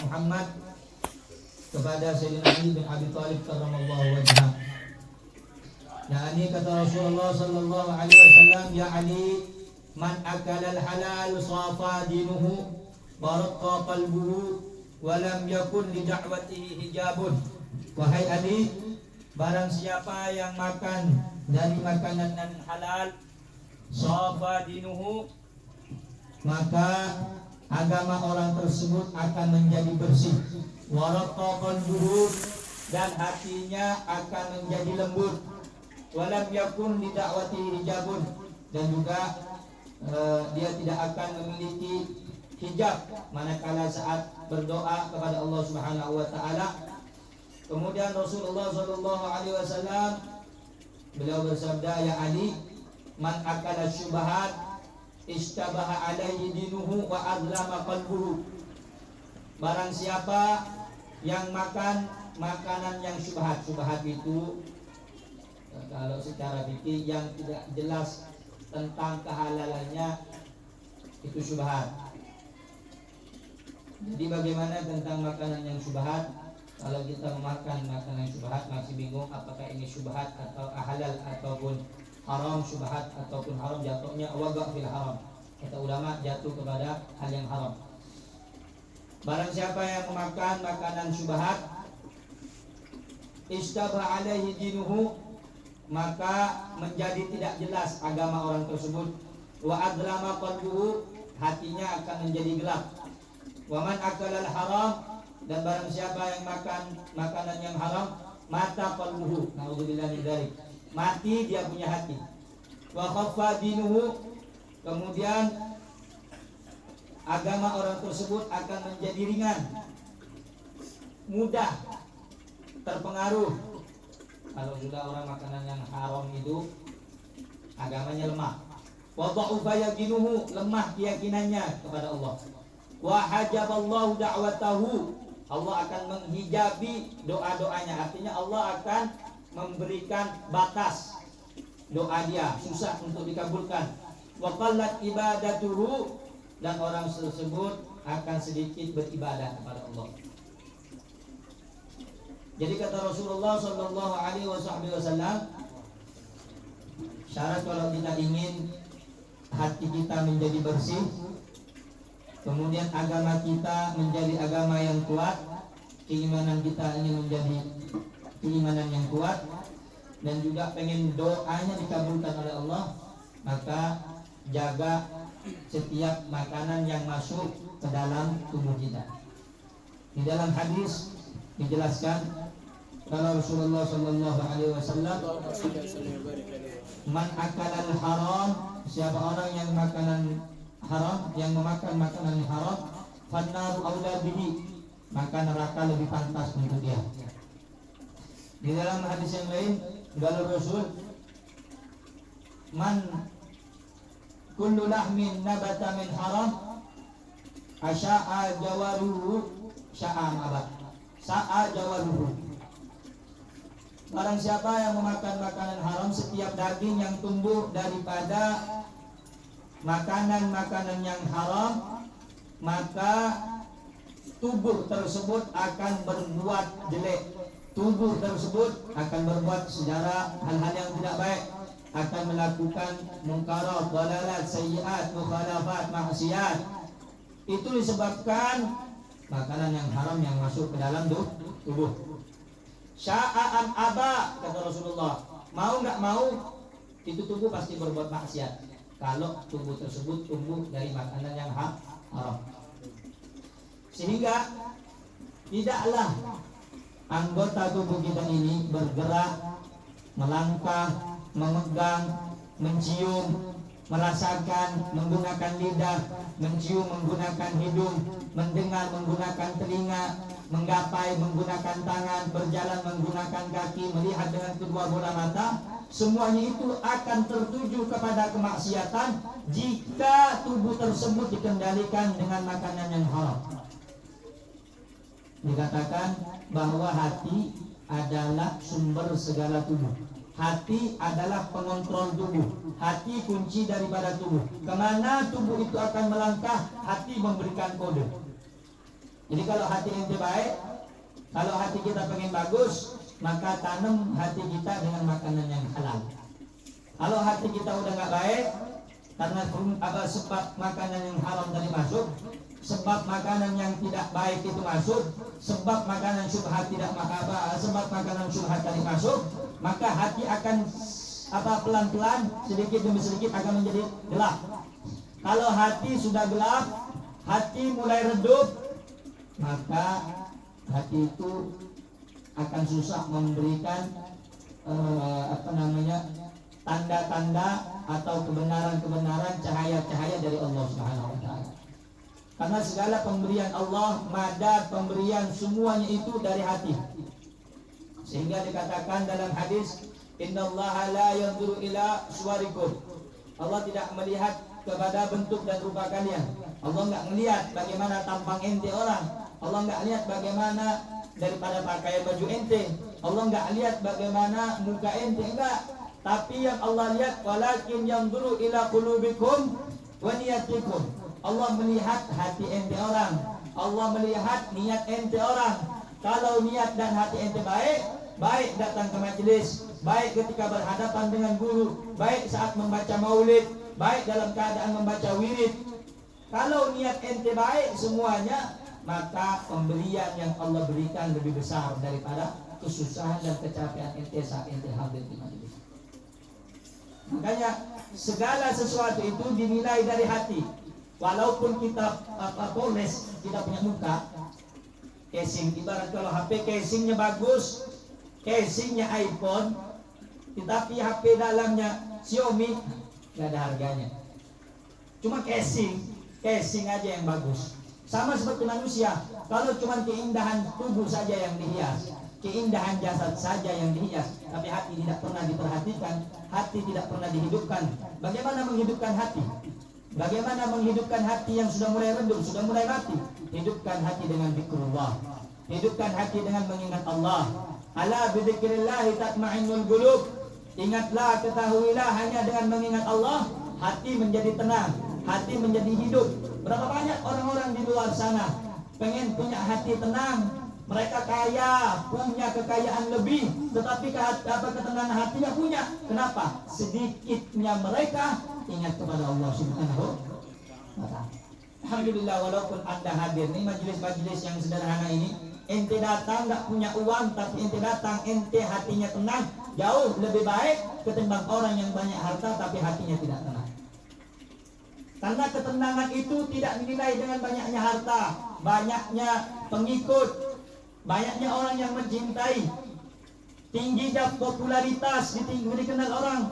Muhammad kepada Sayyidina Ali bin Abi Thalib karramallahu wajhah. Yani kata Rasulullah sallallahu alaihi wasallam, ya Ali, man akala al-halal safa dinuhu barqa qalbuhu wa lam yakun li da'watihi hijabun. Wahai Ali, barang siapa yang makan dari makanan yang halal safa dinuhu, maka agama orang tersebut akan menjadi bersih. Wa raqa qalbuhu, dan hatinya akan menjadi lembut. Walam yakun li da'wati hijabun, dan juga dia tidak akan memiliki hijab manakala saat berdoa kepada Allah Subhanahu wa taala. Kemudian Rasulullah sallallahu alaihi wasallam beliau bersabda, ya Ali, man akala syubhat istabaha alaihi dinuhu wa azlama qalbuhu. Barang siapa yang makan makanan yang syubhat. Syubhat itu kalau secara fikih yang tidak jelas tentang kehalalannya, itu syubhat. Jadi bagaimana tentang makanan yang syubhat? Kalau kita memakan makanan yang syubhat masih bingung apakah ini syubhat atau halal ataupun haram. Syubhat ataupun haram jatuhnya waqa' fil haram. Kata ulama jatuh kepada hal yang haram. Barang siapa yang memakan makanan syubhat istabah alaihi dinuhu, maka menjadi tidak jelas agama orang tersebut. Wa adlama qalbuhu, hatinya akan menjadi gelap. Wa man akalal haram, dan barang siapa yang makan makanan yang haram, mata qalbuhu, naudzubillah min dzalik, mati dia punya hati. Wa khaffa dinuhu, kemudian agama orang tersebut akan menjadi ringan, mudah terpengaruh. Kalau sudah orang makanan yang haram itu agamanya lemah. Wa dha'ufa yaqinuhu, lemah keyakinannya kepada Allah. Wa hajaballahu da'watahu, Allah akan menghijabi doa-doanya. Artinya Allah akan memberikan batas doa dia, susah untuk dikabulkan. Wa qallat ibadatuhu, dan orang tersebut akan sedikit beribadah kepada Allah. Jadi kata Rasulullah sallallahu alaihi wasallam, syarat kalau kita ingin hati kita menjadi bersih, kemudian agama kita menjadi agama yang kuat, keimanan kita ini menjadi keimanan yang kuat, dan juga pengen doanya dikabulkan oleh Allah, maka jaga setiap makanan yang masuk ke dalam tubuh kita. Di dalam hadis dijelaskan kalau Rasulullah sallallahu alaihi wasallam, man akalal haram, siapa orang yang makanan haram, yang memakan makanan haram, fannaru aula bihi, maka neraka lebih pantas untuk dia. Di dalam hadis yang lain, kalau Rasul, man kullu lahmin nabata min haram asya'a jawaruhu sya'a abad sa'a jawaruhu. Barang siapa yang memakan makanan haram, setiap daging yang tumbuh daripada makanan-makanan yang haram, maka tubuh tersebut akan berbuat jelek. Tubuh tersebut akan berbuat secara hal-hal yang tidak baik, akan melakukan munkarat, dalalat, sayyiat, mukhalafat, maksiat. Itu disebabkan makanan yang haram yang masuk ke dalam tubuh. Sya'a'am aba, kata Rasulullah, mau nggak mau itu tubuh pasti berbuat maksiat kalau tubuh tersebut tumbuh dari makanan yang haram. Sehingga tidaklah anggota tubuh kita ini bergerak, melangkah, memegang, mencium, merasakan menggunakan lidah, mencium menggunakan hidung, mendengar menggunakan telinga, menggapai menggunakan tangan, berjalan menggunakan kaki, melihat dengan kedua bola mata. Semuanya itu akan tertuju kepada kemaksiatan jika tubuh tersebut dikendalikan dengan makanan yang haram. Dikatakan bahwa hati adalah sumber segala tubuh. Hati adalah pengontrol tubuh. Hati kunci daripada tubuh. Kemana tubuh itu akan melangkah, hati memberikan kode. Jadi kalau hati ente baik, kalau hati kita pengen bagus, maka tanam hati kita dengan makanan yang halal. Kalau hati kita udah nggak baik, karena sebab makanan yang haram tadi masuk, sebab makanan yang tidak baik itu masuk, sebab makanan syubhat sebab makanan syubhat tadi masuk, maka hati akan pelan-pelan, sedikit demi sedikit akan menjadi gelap. Kalau hati sudah gelap, hati mulai redup, maka hati itu akan susah memberikan tanda-tanda atau kebenaran-kebenaran, cahaya-cahaya dari Allah Subhanahu wa taala. Karena segala pemberian Allah, madad pemberian semuanya itu dari hati. Sehingga dikatakan dalam hadis, innallaha la yanzuru ila suwarikum. Allah tidak melihat kepada bentuk dan rupa kalian. Allah enggak melihat bagaimana tampang ente orang. Allah enggak lihat bagaimana daripada pakaian baju ente. Allah enggak lihat bagaimana muka ente, enggak. Tapi yang Allah lihat, walakin yanzuru ila qulubikum wa niyatikum. Allah melihat hati ente orang. Allah melihat niat ente orang. Kalau niat dan hati ente baik, baik datang ke majelis, baik ketika berhadapan dengan guru, baik saat membaca maulid, baik dalam keadaan membaca wirid. Kalau niat ente baik semuanya, maka pemberian yang Allah berikan lebih besar daripada kesusahan dan kecapean ente saat ente hadir di majelis. Makanya segala sesuatu itu dinilai dari hati. Walaupun kita poles, kita punya muka, casing, ibarat kalau HP casingnya bagus, casingnya iPhone, tetapi HP dalamnya Xiaomi, nggak ada harganya. Cuma casing aja yang bagus. Sama seperti manusia, kalau cuma keindahan tubuh saja yang dihias, keindahan jasad saja yang dihias, tapi hati tidak pernah diperhatikan, hati tidak pernah dihidupkan. Bagaimana menghidupkan hati? Bagaimana menghidupkan hati yang sudah mulai redup, sudah mulai mati? Hidupkan hati dengan zikrullah. Hidupkan hati dengan mengingat Allah. Ala bidzikrillah tatma'innul qulub. Ingatlah, ketahuilah, hanya dengan mengingat Allah hati menjadi tenang, hati menjadi hidup. Berapa banyak orang-orang di luar sana pengen punya hati tenang, mereka kaya, punya kekayaan lebih, tetapi ketenangan hatinya punya. Kenapa? Sedikitnya mereka ingat kepada Allah Subhanahu wa ta'ala. Alhamdulillah, walaupun Anda hadir nih majelis-majelis yang sederhana ini, ente datang nggak punya uang, tapi ente datang, ente hatinya tenang, jauh lebih baik ketimbang orang yang banyak harta tapi hatinya tidak tenang. Karena ketenangan itu tidak dinilai dengan banyaknya harta, banyaknya pengikut, banyaknya orang yang mencintai, tingginya popularitas, dikenal orang.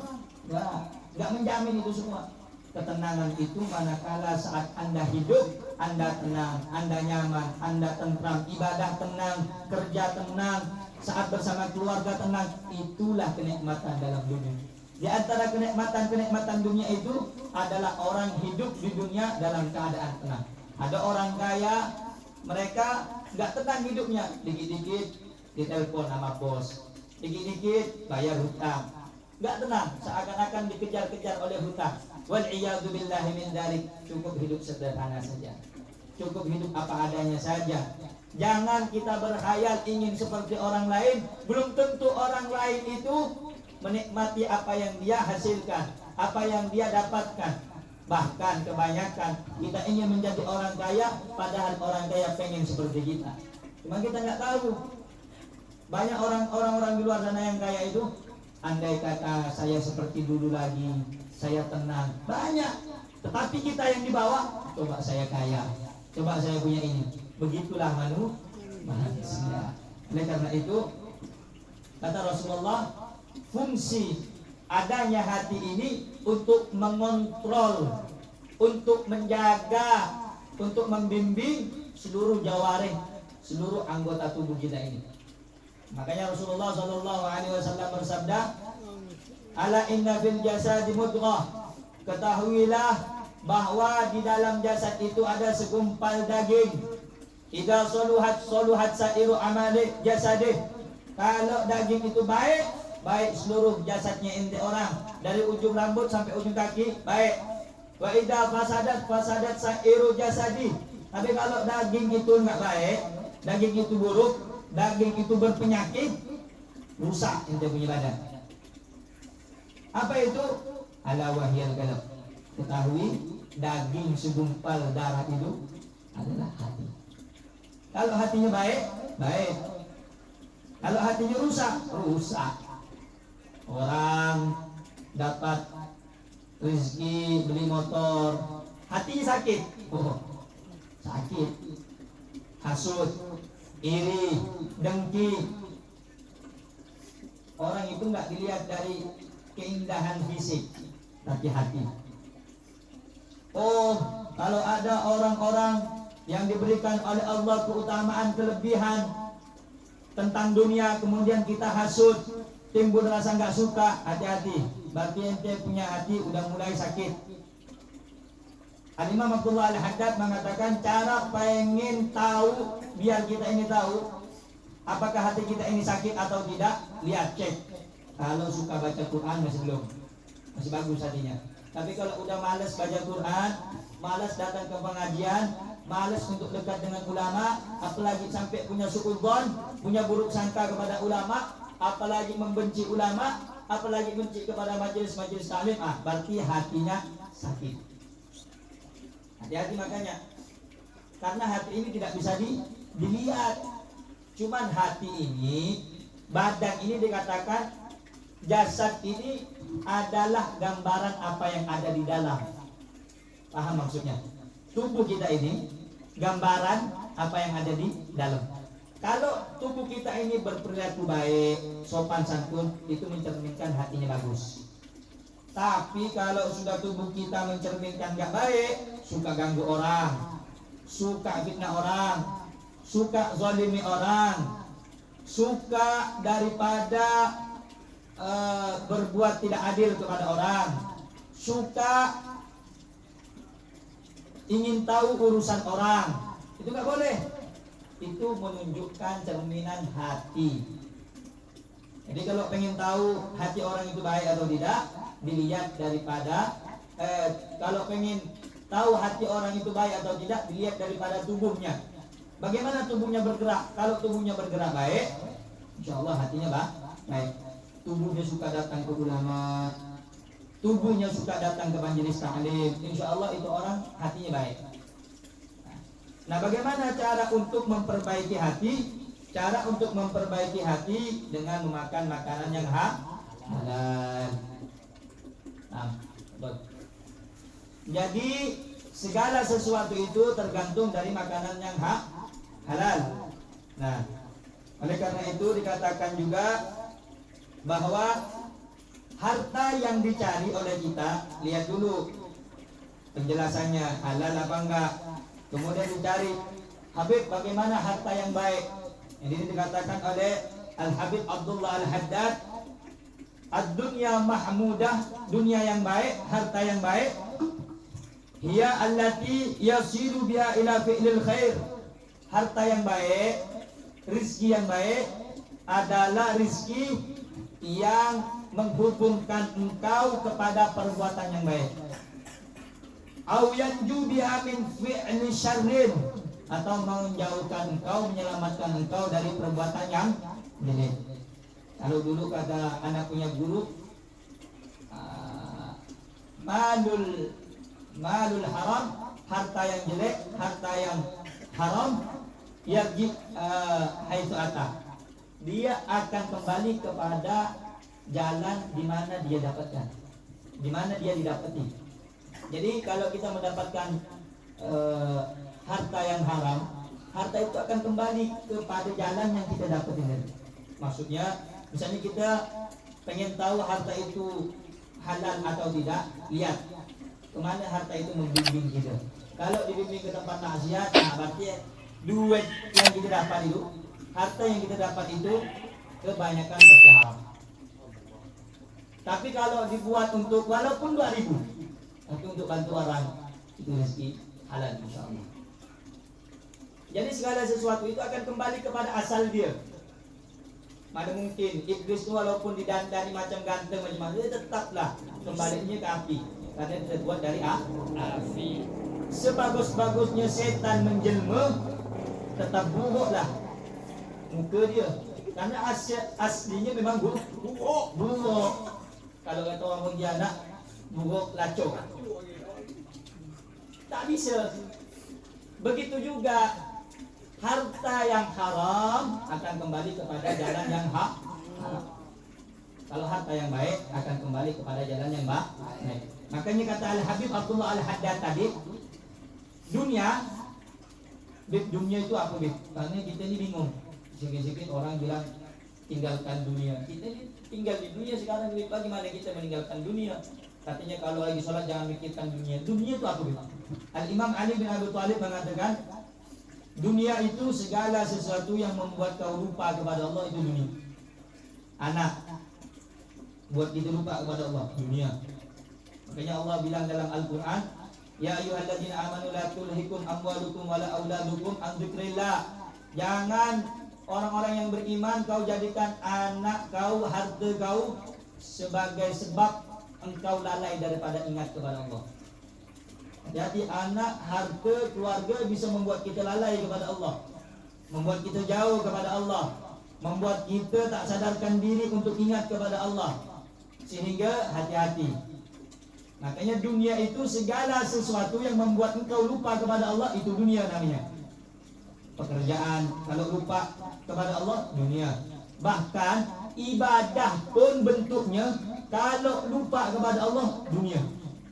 Nggak menjamin itu semua. Ketenangan itu manakala saat Anda hidup, Anda tenang, Anda nyaman, Anda tentram, ibadah tenang, kerja tenang, saat bersama keluarga tenang. Itulah kenikmatan dalam dunia. Di antara kenikmatan dunia itu adalah orang hidup di dunia dalam keadaan tenang. Ada orang kaya, mereka nggak tenang hidupnya, dikit-dikit ditelepon sama bos, dikit-dikit bayar hutang, nggak tenang, seakan-akan dikejar-kejar oleh hutang. Wal iyadu billahi min dzalik. Cukup hidup sederhana saja, cukup hidup apa adanya saja. Jangan kita berkhayal ingin seperti orang lain. Belum tentu orang lain itu menikmati apa yang dia hasilkan, apa yang dia dapatkan. Bahkan kebanyakan kita ingin menjadi orang kaya, padahal orang kaya pengen seperti kita. Cuma kita nggak tahu. Banyak orang-orang di luar sana yang kaya itu, andai kata saya seperti dulu lagi, saya tenang. Banyak. Tetapi kita yang dibawa, coba saya kaya, coba saya punya ini. Begitulah manusia. Oleh karena itu, kata Rasulullah, fungsi adanya hati ini untuk mengontrol, untuk menjaga, untuk membimbing seluruh jawarih, seluruh anggota tubuh kita ini. Makanya Rasulullah SAW bersabda, ala inna fil jasadi mudghah. Ketahuilah bahwa di dalam jasad itu ada segumpal daging. Idza saluhat sairu amali jasadih. Kalau daging itu baik, baik seluruh jasadnya ente orang, dari ujung rambut sampai ujung kaki baik. Wa idza fasadat sairu jasadi. Tapi kalau daging itu nggak baik, daging itu buruk, daging itu berpenyakit, rusak ente punya badan. Apa itu? Ala wahyal qalb. Ketahui daging segumpal darah itu adalah hati. Kalau hatinya baik, baik. Kalau hatinya rusak, rusak. Orang dapat rezeki beli motor, hatinya sakit, sakit. Hasud, iri, dengki. Orang itu nggak dilihat dari keindahan fisik, tapi hati. Oh, kalau ada orang-orang yang diberikan oleh Allah keutamaan kelebihan tentang dunia, kemudian kita hasud, timbul rasa nggak suka, hati-hati. Berarti ente punya hati udah mulai sakit. Al-Imam Abdullah Al-Haddad mengatakan cara pengen tahu, biar kita ini tahu apakah hati kita ini sakit atau tidak, lihat cek. Kalau suka baca Quran masih belum, masih bagus hatinya. Tapi kalau udah malas baca Quran, malas datang ke pengajian, malas untuk dekat dengan ulama, apalagi sampai punya suudzon, punya buruk sangka kepada ulama, apalagi membenci ulama, apalagi benci kepada majelis-majelis taklim, berarti hatinya sakit. Hati-hati makanya, karena hati ini tidak bisa dilihat. Cuman hati ini, badan ini dikatakan, jasad ini adalah gambaran apa yang ada di dalam. Paham maksudnya? Tubuh kita ini gambaran apa yang ada di dalam. Kalau tubuh kita ini berperilaku baik, sopan santun, itu mencerminkan hatinya bagus. Tapi kalau sudah tubuh kita mencerminkan gak baik, suka ganggu orang, suka fitnah orang, suka zalimi orang, suka daripada berbuat tidak adil kepada orang, suka ingin tahu urusan orang, itu gak boleh. Itu menunjukkan cerminan hati. Jadi kalau pengen tahu hati orang itu baik atau tidak, dilihat daripada kalau pengen tahu hati orang itu baik atau tidak, dilihat daripada tubuhnya. Bagaimana tubuhnya bergerak? Kalau tubuhnya bergerak baik, insya Allah hatinya baik. Tubuhnya suka datang ke ulama, tubuhnya suka datang ke majelis taklim, insya Allah itu orang hatinya baik. Nah, bagaimana cara untuk memperbaiki hati? Cara untuk memperbaiki hati dengan memakan makanan yang halal. Nah, jadi segala sesuatu itu tergantung dari makanan yang halal. Nah, oleh karena itu dikatakan juga bahwa harta yang dicari oleh kita, lihat dulu penjelasannya halal apa enggak. Kemudian dicari, Habib bagaimana harta yang baik. Ini dikatakan oleh Al-Habib Abdullah Al-Haddad, ad-dunya mahmudah, dunia yang baik, harta yang baik, hiya allati yasiru biha ila fi'lil khair. Harta yang baik, rizki yang baik adalah rizki yang menghubungkan engkau kepada perbuatan yang baik. Au yanju biha min fi'li syarrin, atau menjauhkan engkau, menyelamatkan engkau dari perbuatan yang jelek. Kalau dulu kata anak punya guru, malul haram, harta yang jelek, harta yang haram, yarji haitsu ata. Dia akan kembali kepada jalan di mana dia dapatkan, di mana dia didapati. Jadi kalau kita mendapatkan harta yang haram, harta itu akan kembali kepada jalan yang kita dapatin. Maksudnya, misalnya kita pengen tahu harta itu halal atau tidak, lihat kemana harta itu membimbing kita. Kalau dibimbing ke tempat maksiat, berarti duit yang kita dapat itu, harta yang kita dapat itu kebanyakan pasti haram. Tapi kalau dibuat untuk walaupun 2.000, tapi untuk bantu orang, itu rezeki halal insyaallah. Jadi segala sesuatu itu akan kembali kepada asal dia. Mana mungkin iblis itu walaupun didandani macam ganteng macam mana, dia tetaplah kembalinya ke api, karena dia terbuat dari api. sebagus-bagusnya setan menjelma, tetap buruklah muka dia. Karena aslinya memang buruk. Kalau kata orang Pontianak, buruk lacok. Tak bisa. Begitu juga harta yang haram akan kembali kepada jalan yang haram. Kalau harta yang baik akan kembali kepada jalan yang baik. Makanya kata Al-Habib Abdullah Al-Haddad tadi, dunia itu apa, Bib? Karena kita ni bingung. Sikit-sikit orang bilang tinggalkan dunia. Kita ni tinggal di dunia sekarang, bagaimana kita meninggalkan dunia? Katanya kalau lagi sholat jangan mikirkan dunia. Dunia itu apa, Bib? Al-Imam Ali bin Abi Thalib mengatakan, dunia itu segala sesuatu yang membuat kau lupa kepada Allah, itu dunia. Anak buat kita lupa kepada Allah, dunia. Makanya Allah bilang dalam Al-Quran, ya ayyuhalladzina amanu la tulhikum amwalukum wala auladukum an dzikrillah. Jangan orang-orang yang beriman kau jadikan anak kau, harta kau sebagai sebab engkau lalai daripada ingat kepada Allah. Jadi anak, harta, keluarga bisa membuat kita lalai kepada Allah, membuat kita jauh kepada Allah, membuat kita tak sadarkan diri untuk ingat kepada Allah. Sehingga hati-hati. Makanya dunia itu segala sesuatu yang membuat engkau lupa kepada Allah, itu dunia namanya. Pekerjaan, kalau lupa kepada Allah, dunia. Bahkan ibadah pun bentuknya, kalau lupa kepada Allah, dunia.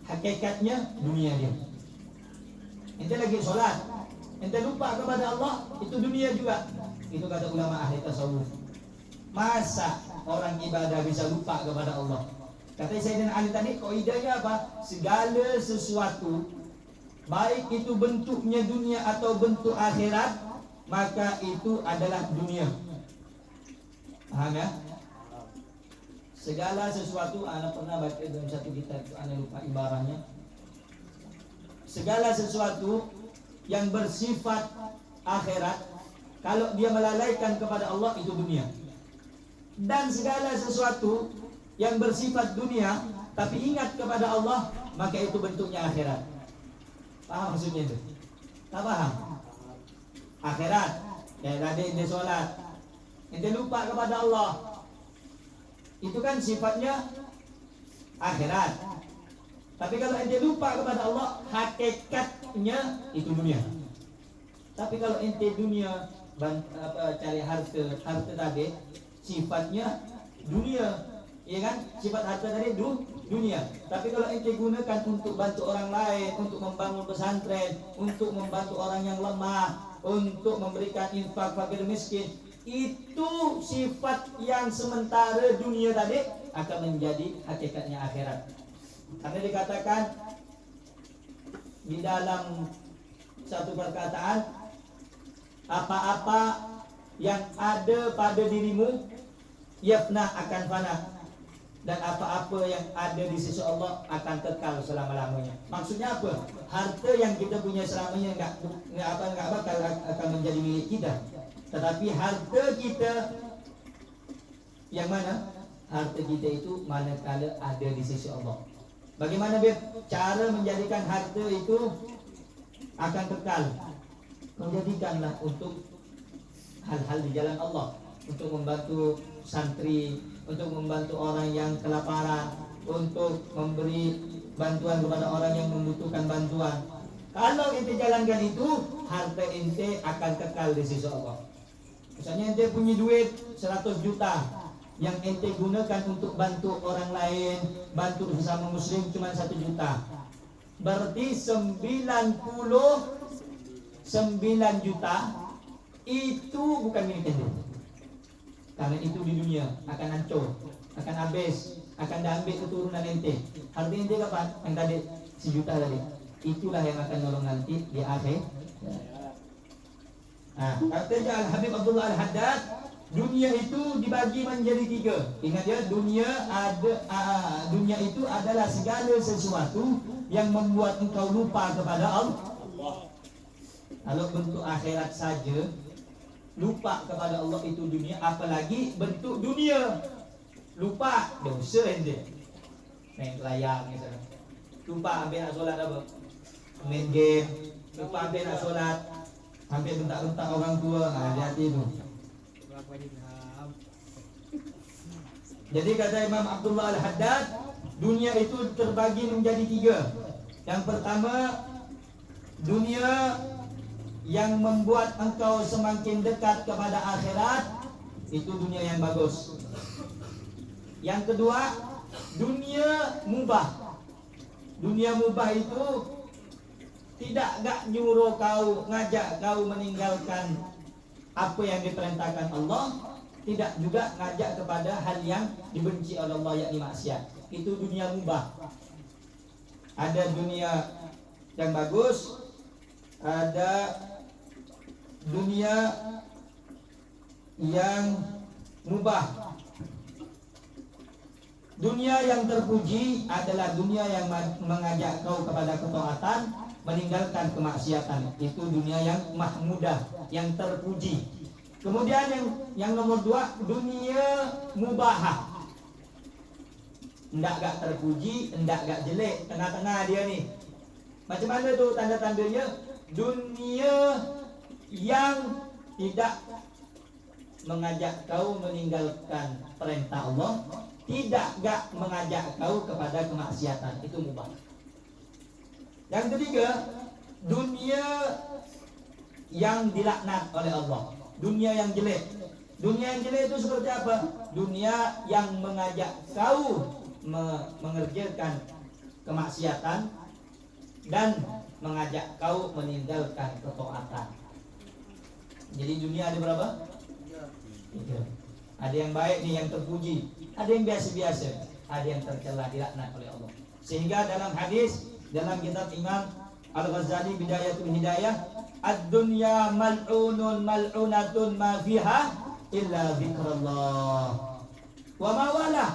Hakikatnya dunia dia. Ente lagi sholat, ente lupa kepada Allah, itu dunia juga. Itu kata ulama ahli tasawuf. Masa orang ibadah bisa lupa kepada Allah? Kata Sayyidina Ali tadi, kaidahnya apa? Segala sesuatu, baik itu bentuknya dunia atau bentuk akhirat, maka itu adalah dunia. Paham ya? Segala sesuatu, anak pernah baca dalam satu kitab itu, anak lupa ibaratnya. Segala sesuatu yang bersifat akhirat, kalau dia melalaikan kepada Allah, itu dunia. Dan segala sesuatu yang bersifat dunia tapi ingat kepada Allah, maka itu bentuknya akhirat. Paham maksudnya itu? Tak paham? Akhirat, ya tadi ente sholat, ente lupa kepada Allah, itu kan sifatnya akhirat. Tapi kalau ente lupa kepada Allah, hakikatnya itu dunia. Tapi kalau ente dunia cari harta tadi, sifatnya dunia, ya kan? Sifat harta tadi dunia. Tapi kalau ente gunakan untuk bantu orang lain, untuk membangun pesantren, untuk membantu orang yang lemah, untuk memberikan infak fakir miskin, itu sifat yang sementara dunia tadi akan menjadi hakikatnya akhirat. Karena dikatakan di dalam satu perkataan, apa-apa yang ada pada dirimu yafna, akan fana, dan apa-apa yang ada di sisi Allah akan kekal selama-lamanya. Maksudnya apa? Harta yang kita punya selamanya enggak bakal akan menjadi milik kita. Tetapi harta kita yang mana? Harta kita itu manakala ada di sisi Allah. Bagaimana cara menjadikan harta itu akan kekal? Menjadikanlah untuk hal-hal di jalan Allah, untuk membantu santri, untuk membantu orang yang kelaparan, untuk memberi bantuan kepada orang yang membutuhkan bantuan. Kalau ente jalankan itu, harta ente akan kekal di sisi Allah. Misalnya ente punya duit 100 juta yang ente gunakan untuk bantu orang lain, bantu sesama muslim cuma 1 juta. Berarti 99 juta itu bukan milik ente. Karena itu di dunia akan hancur, akan habis, akan diambil keturunan ente. Harta ente kapan? Yang tadi 1 juta tadi. Itulah yang akan nolong nanti di akhir. Nah, katanya Al-Habib Abdullah Al-Haddad, dunia itu dibagi menjadi 3. Ingat ya, dunia itu adalah segala sesuatu yang membuat engkau lupa kepada Allah. Kalau bentuk akhirat saja lupa kepada Allah itu dunia, apalagi bentuk dunia lupa, dosa ente. Main layang misalnya, lupa ambil nak solat apa, main game, lupa hampir nak sholat, hampir bentak-bentak orang tua. Hati-hati itu. Jadi kata Imam Abdullah Al-Haddad, dunia itu terbagi menjadi 3. Yang pertama, dunia yang membuat engkau semakin dekat kepada akhirat, itu dunia yang bagus. Yang kedua, dunia mubah. Dunia mubah itu gak nyuruh kau, ngajak kau meninggalkan apa yang diperintahkan Allah, tidak juga ngajak kepada hal yang dibenci oleh Allah, yakni maksiat. Itu dunia mubah. Ada dunia yang bagus, ada dunia yang mubah. Dunia yang terpuji adalah dunia yang mengajak kau kepada ketaatan, meninggalkan kemaksiatan. Itu dunia yang mahmudah, yang terpuji. Kemudian yang nomor 2, dunia mubahah. Enggak gak terpuji, enggak gak jelek, tengah-tengah dia nih. Macam mana tuh tanda-tandanya? Dunia yang tidak mengajak kau meninggalkan perintah Allah, tidak gak mengajak kau kepada kemaksiatan. Itu mubah. Yang ketiga, dunia yang dilaknat oleh Allah, dunia yang jelek. Dunia yang jelek itu seperti apa? Dunia yang mengajak kau mengerjakan kemaksiatan dan mengajak kau meninggalkan ketaatan. Jadi dunia ada berapa? 3. Ada yang baik nih, yang terpuji, ada yang biasa-biasa, ada yang tercela, dilaknat oleh Allah. Sehingga dalam hadis, dalam kitab Imam Al-Ghazali Bidayatul Hidayah, ad-dunya mal'unun mal'unatun ma fiha illa zikrullah wa ma wala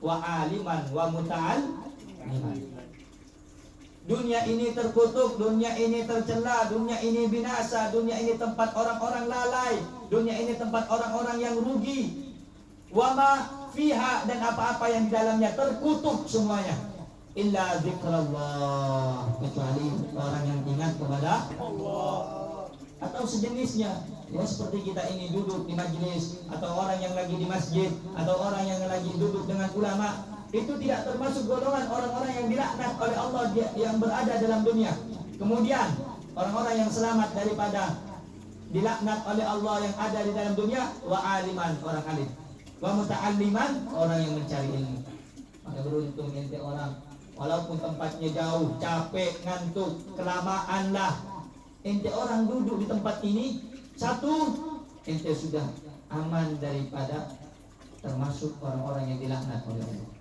wa aliman wa muta'alliman. Dunia ini terkutuk, dunia ini tercela, dunia ini binasa, dunia ini tempat orang-orang lalai, dunia ini tempat orang-orang yang rugi. Wa ma fiha, dan apa-apa yang di dalamnya terkutuk semuanya. Illa zikrullah, kecuali orang yang ingat kepada Allah atau sejenisnya. Ya, seperti kita ini duduk di majlis, atau orang yang lagi di masjid, atau orang yang lagi duduk dengan ulama, itu tidak termasuk golongan orang-orang yang dilaknat oleh Allah yang berada dalam dunia. Kemudian orang-orang yang selamat daripada dilaknat oleh Allah yang ada di dalam dunia, wa aliman, orang alim, wa muta'alliman, orang yang mencari ilmu. Maka beruntung ente orang, walaupun tempatnya jauh, capek, ngantuk, kelamaan lah, ente orang duduk di tempat ini, satu, ente sudah aman daripada termasuk orang-orang yang dilaknat oleh Allah.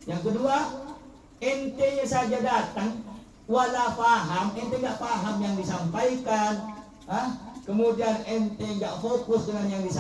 Yang kedua, ente saja datang wala paham, ente gak paham yang disampaikan, kemudian ente gak fokus dengan yang disampaikan.